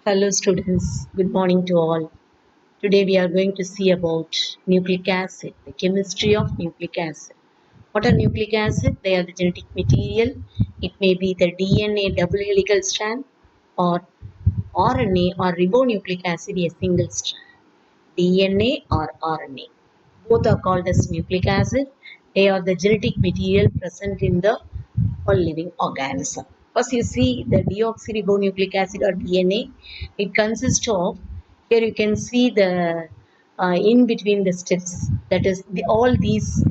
Hello students, good morning to all. Today we are going to see about nucleic acid, the chemistry of nucleic acid. What are nucleic acid? They are the genetic material. It may be the DNA double helical strand or RNA or ribonucleic acid a single strand. DNA or RNA. Both are called as nucleic acid. They are the genetic material present in the all living organism. First, you see the deoxyribonucleic acid or DNA. It consists of, here you can see the in between the steps. That is, all these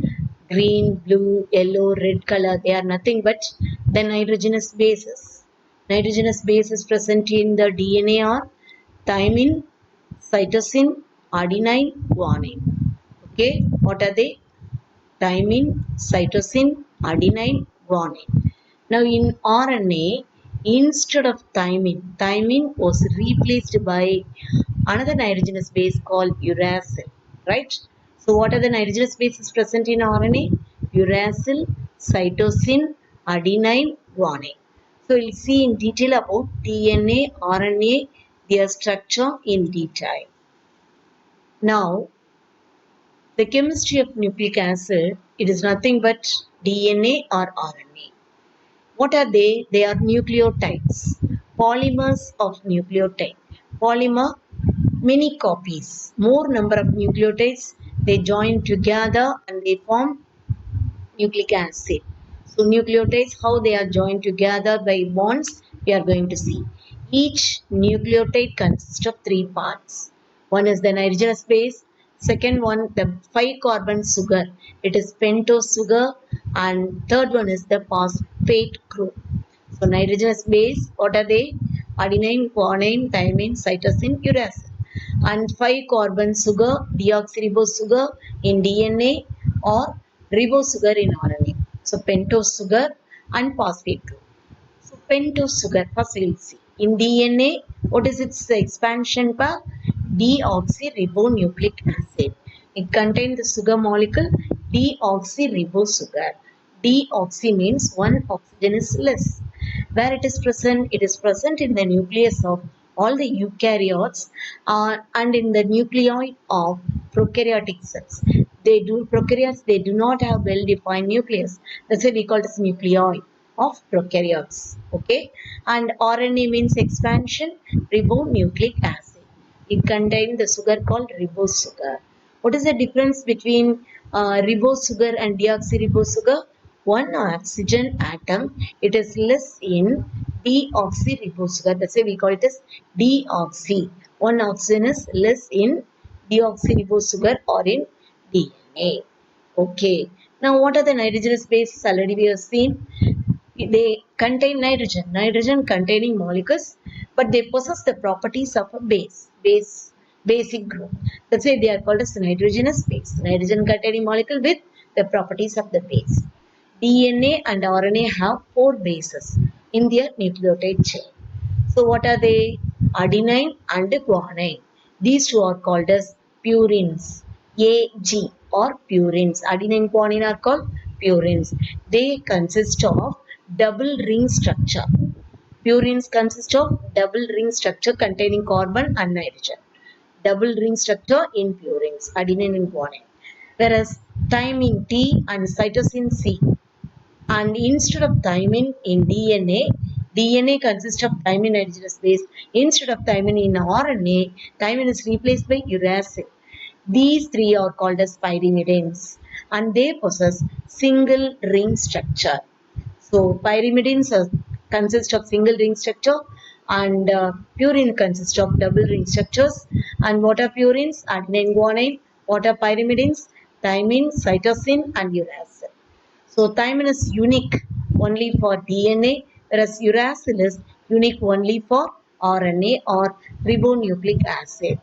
green, blue, yellow, red color, they are nothing but the nitrogenous bases. Nitrogenous bases present in the DNA are thymine, cytosine, adenine, guanine. Okay, what are they? Thymine, cytosine, adenine, guanine. Now in RNA, instead of thymine was replaced by another nitrogenous base called uracil, right? So what are the nitrogenous bases present in RNA? Uracil, cytosine, adenine, guanine. So we'll see in detail about DNA, RNA, their structure in detail. Now, the chemistry of nucleic acid, it is nothing but DNA or RNA. What are they? They are nucleotides, polymers of nucleotide. Polymer, many copies, more number of nucleotides, they join together and they form nucleic acid. So nucleotides, how they are joined together by bonds, we are going to see. Each nucleotide consists of three parts. One is the nitrogenous base. Second one, the 5-carbon sugar. It is pentose sugar. And third one is the phosphate group. So nitrogenous base, what are they? Adenine, guanine, thymine, cytosine, uracil. And 5-carbon sugar, deoxyribose sugar in DNA or ribose sugar in RNA. So pentose sugar and phosphate group. So pentose sugar, first we will see. In DNA, what is its expansion pair? Deoxyribonucleic acid. It contains the sugar molecule deoxyribose sugar. Deoxy means one oxygen is less. Where it is present? It is present in the nucleus of all the eukaryotes and in the nuclei of prokaryotic cells. Prokaryotes, they do not have well-defined nucleus. That's why we call it as nuclei of prokaryotes. Okay, and RNA means expansion, ribonucleic acid. It contains the sugar called ribose sugar. What is the difference between ribose sugar and deoxyribose sugar? One oxygen atom, it is less in deoxyribose sugar. That's why we call it as deoxy. One oxygen is less in deoxyribose sugar or in DNA. Okay. Now, what are the nitrogenous bases? Already we have seen. They contain nitrogen containing molecules, but they possess the properties of a basic group. That's why they are called as nitrogenous base. Nitrogen containing molecule with the properties of the base. DNA and RNA have 4 bases in their nucleotide chain. So what are they? Adenine and guanine. These two are called as purines. AG or purines. Adenine and guanine are called purines. They consist of double ring structure. Purines consist of double ring structure containing carbon and nitrogen. Double ring structure in purines, adenine and guanine. Whereas thymine T and cytosine C. And instead of thymine in DNA, DNA consists of thymine nitrogenous base. Instead of thymine in RNA, thymine is replaced by uracil. These three are called as pyrimidines and they possess single ring structure. So pyrimidines consist of single ring structure and purine consists of double ring structures. And what are purines? Adenine, guanine. What are pyrimidines? Thymine, cytosine and uracil. So thymine is unique only for DNA, whereas uracil is unique only for RNA or ribonucleic acid.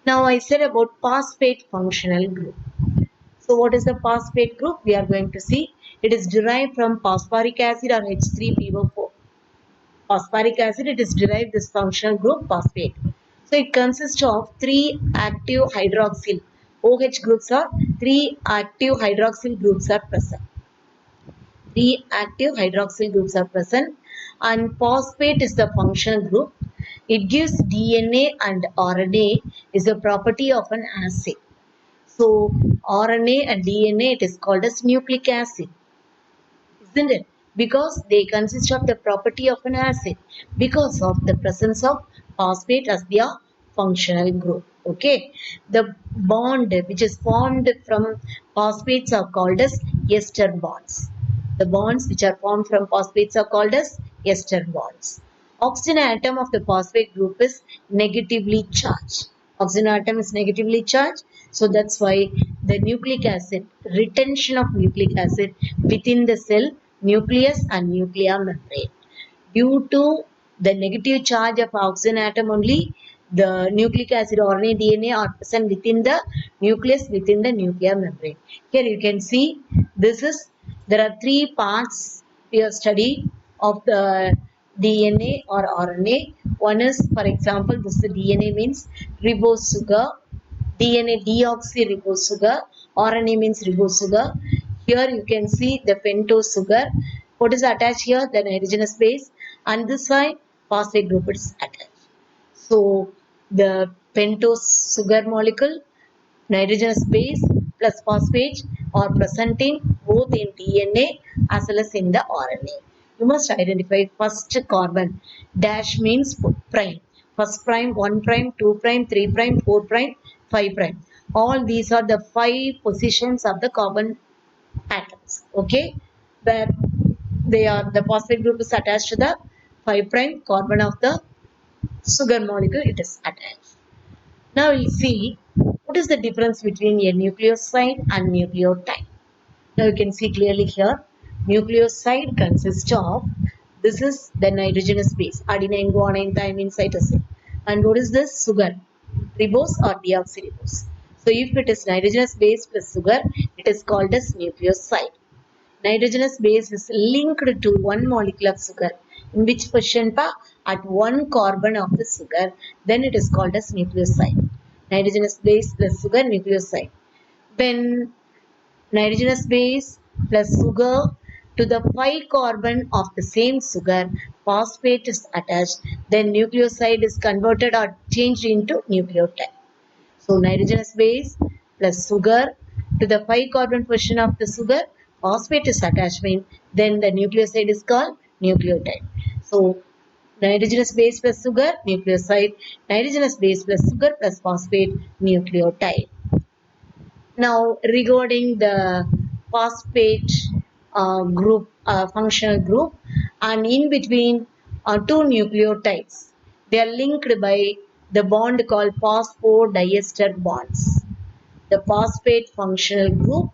Now I said about phosphate functional group. So what is the phosphate group? We are going to see. It is derived from phosphoric acid or H3PO4. Phosphoric acid, it is derived this functional group phosphate. So it consists of 3 active hydroxyl. OH groups are 3 active hydroxyl groups are present. 3 active hydroxyl groups are present and phosphate is the functional group. It gives DNA and RNA is a property of an acid. So RNA and DNA, it is called as nucleic acid, isn't it? Because they consist of the property of an acid because of the presence of phosphate as their functional group. Okay, the bond which is formed from phosphates are called as ester bonds. The bonds which are formed from phosphates are called as ester bonds. Oxygen atom of the phosphate group is negatively charged. Oxygen atom is negatively charged, so that's why the nucleic acid, retention of nucleic acid within the cell nucleus and nuclear membrane. Due to the negative charge of oxygen atom only, the nucleic acid RNA DNA are present within the nucleus, within the nuclear membrane. Here you can see this is, there are three parts we have studied of the DNA or RNA. One is, for example, this is DNA means ribose sugar, DNA deoxyribose sugar, RNA means ribose sugar. Here you can see the pentose sugar. What is attached here? The nitrogenous base, and this side phosphate group is attached. So the pentose sugar molecule, nitrogenous base plus phosphate are present in both in DNA as well as in the RNA. You must identify first carbon. Dash means prime. First prime, 1 prime, 2 prime, 3 prime, 4 prime, 5 prime. All these are the 5 positions of the carbon atoms. Okay, where they are, the phosphate group is attached to the 5 prime carbon of the sugar molecule, it is attached. Now we see what is the difference between a nucleoside and nucleotide. Now you can see clearly here, nucleoside consists of, this is the nitrogenous base, adenine, guanine, thymine, cytosine. And what is this? Sugar, ribose or deoxyribose. So if it is nitrogenous base plus sugar, it is called as nucleoside. Nitrogenous base is linked to one molecule of sugar. In which position? At one carbon of the sugar. Then it is called as nucleoside. Nitrogenous base plus sugar, nucleoside. When nitrogenous base plus sugar to the 5 carbon of the same sugar, phosphate is attached, then nucleoside is converted or changed into nucleotide. So nitrogenous base plus sugar to the 5 carbon position of the sugar, phosphate is attachment, then the nucleoside is called nucleotide. So nitrogenous base plus sugar, nucleoside, nitrogenous base plus sugar plus phosphate, nucleotide. Now regarding the phosphate group, functional group, and in between two nucleotides, they are linked by the bond called phosphodiester bonds. The phosphate functional group,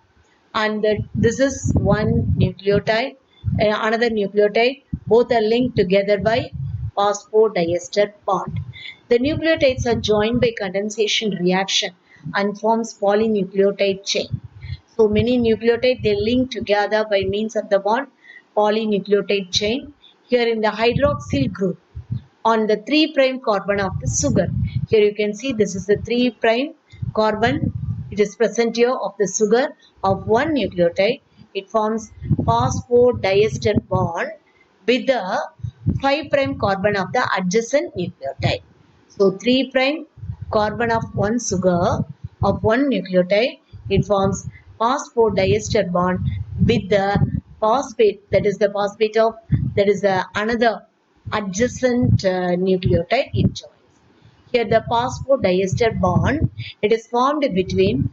and this is one nucleotide, another nucleotide, both are linked together by phosphodiester bond. The nucleotides are joined by condensation reaction and forms polynucleotide chain. So many nucleotides, they link together by means of the bond polynucleotide chain. Here in the hydroxyl group, on the 3 prime carbon of the sugar. Here you can see this is the 3 prime carbon. It is present here of the sugar of one nucleotide. It forms phosphodiester bond with the 5 prime carbon of the adjacent nucleotide. So 3 prime carbon of one sugar of one nucleotide, it forms phosphodiester bond with the phosphate, that is the phosphate of, that is the another adjacent nucleotide, it joins. Here the phosphodiester bond, it is formed between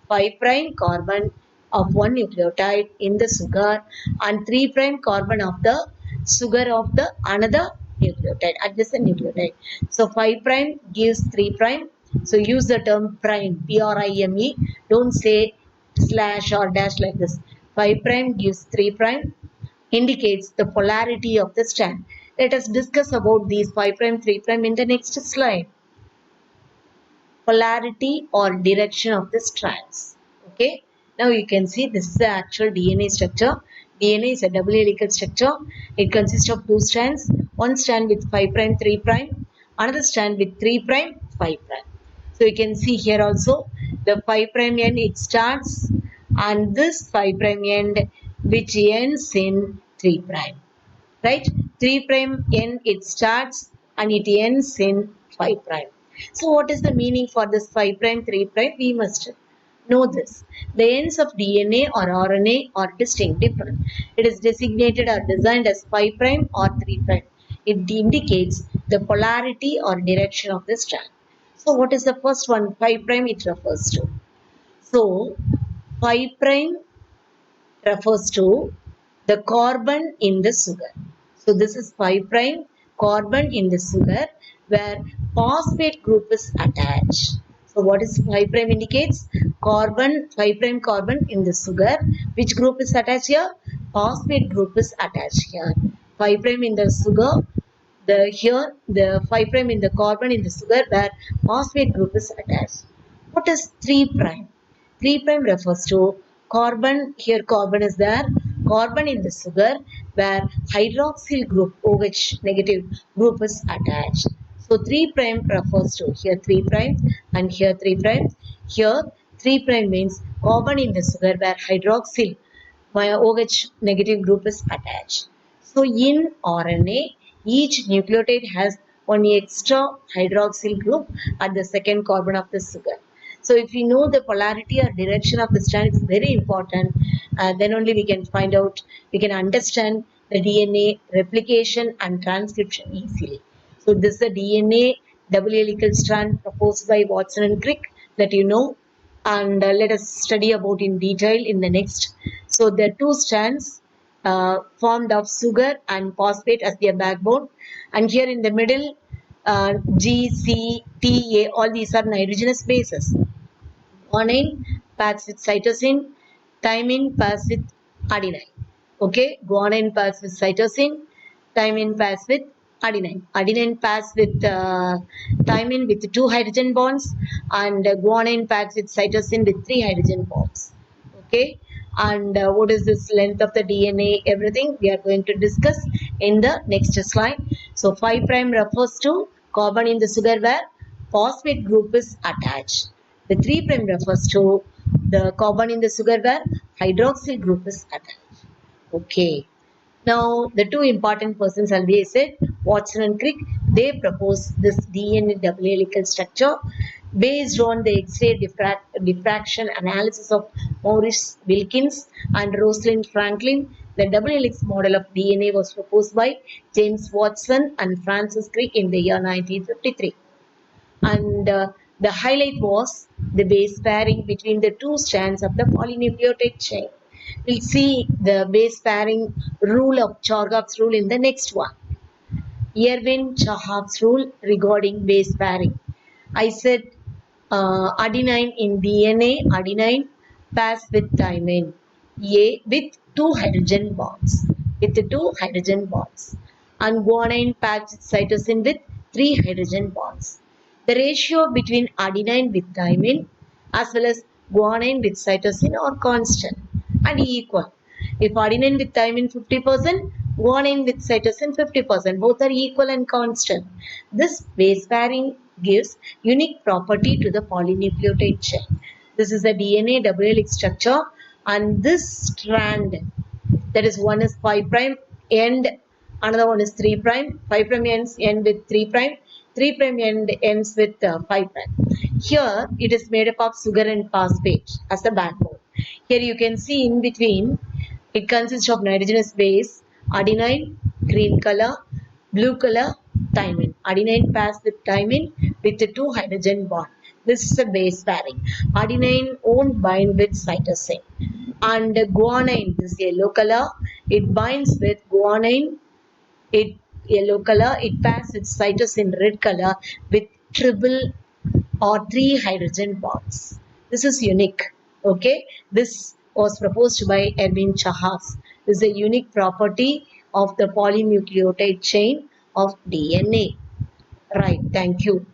5 prime carbon of one nucleotide in the sugar and 3 prime carbon of the sugar of the another nucleotide, adjacent nucleotide. So 5 prime gives 3 prime. So use the term prime, P-R-I-M-E. Don't say slash or dash like this. 5 prime gives 3 prime, indicates the polarity of the strand. Let us discuss about these 5 prime, 3 prime in the next slide. Polarity or direction of the strands. Okay. Now you can see this is the actual DNA structure. DNA is a double helical structure. It consists of two strands. One strand with 5 prime, 3 prime. Another strand with 3 prime, 5 prime. So you can see here also the 5 prime end, it starts, and this 5 prime end which ends in 3 prime. Right? 3 prime end, it starts and it ends in 5 prime. So what is the meaning for this 5 prime, 3 prime? We must know this. The ends of DNA or RNA are distinct, different. It is designated or designed as 5 prime or 3 prime. It indicates the polarity or direction of the strand. So what is the first one? 5 prime it refers to. So 5 prime refers to the carbon in the sugar. So this is 5 prime carbon in the sugar where phosphate group is attached. So what is 5 prime indicates? Carbon, 5 prime carbon in the sugar. Which group is attached here? Phosphate group is attached here. 5 prime in the sugar, the 5 prime in the carbon in the sugar where phosphate group is attached. What is 3 prime? 3 prime refers to carbon, here carbon is there, carbon in the sugar where hydroxyl group OH negative group is attached. So 3 prime refers to here 3 prime and here 3 prime. Here 3 prime means carbon in the sugar where hydroxyl OH negative group is attached. So in RNA, each nucleotide has one extra hydroxyl group at the second carbon of the sugar. So if we know the polarity or direction of the strand, it's very important. Then only we can find out, we can understand the DNA replication and transcription easily. So this is the DNA double helical strand proposed by Watson and Crick that you know, and let us study about in detail in the next. So there are two strands formed of sugar and phosphate as their backbone, and here in the middle G, C, T, A, all these are nitrogenous bases. Guanine pairs with cytosine, thymine pairs with adenine. Okay, guanine pairs with cytosine, thymine pairs with adenine. Adenine pairs with thymine with 2 hydrogen bonds, and guanine pairs with cytosine with 3 hydrogen bonds. Okay, and what is this length of the DNA, everything we are going to discuss in the next slide. So 5 prime refers to carbon in the sugar where phosphate group is attached. The 3 prime refers to the carbon in the sugar where hydroxyl group is attached. Okay. Now, the two important persons, as I said, Watson and Crick, they proposed this DNA double helical structure based on the X-ray diffraction analysis of Maurice Wilkins and Rosalind Franklin. The double helix model of DNA was proposed by James Watson and Francis Crick in the year 1953. And the highlight was the base pairing between the two strands of the polynucleotide chain. We'll see the base pairing rule of Chargaff's rule in the next one. Erwin Chargaff's rule regarding base pairing. I said adenine in DNA, adenine pairs with thymine, A with 2 hydrogen bonds, and guanine pairs with cytosine with 3 hydrogen bonds. The ratio between adenine with thymine as well as guanine with cytosine are constant and equal. If adenine with thymine 50%, guanine with cytosine 50%, both are equal and constant. This base pairing gives unique property to the polynucleotide chain. This is the DNA double helix structure, and this strand, that is one is 5 prime end, another one is 3 prime. 5 prime end with 3 prime, 3 prime ends with 5 prime. Here it is made up of sugar and phosphate as the backbone. Here you can see in between it consists of nitrogenous base, adenine, green color, blue color, thymine. Adenine pairs with thymine with the 2 hydrogen bond. This is a base pairing. Adenine won't bind with cytosine. And guanine, this yellow color, it binds with guanine, it yellow color, it pairs with cytosine red color with triple or 3 hydrogen bonds. This is unique. Okay, this was proposed by Erwin Chargaff. This is a unique property of the polynucleotide chain of DNA. Right, thank you.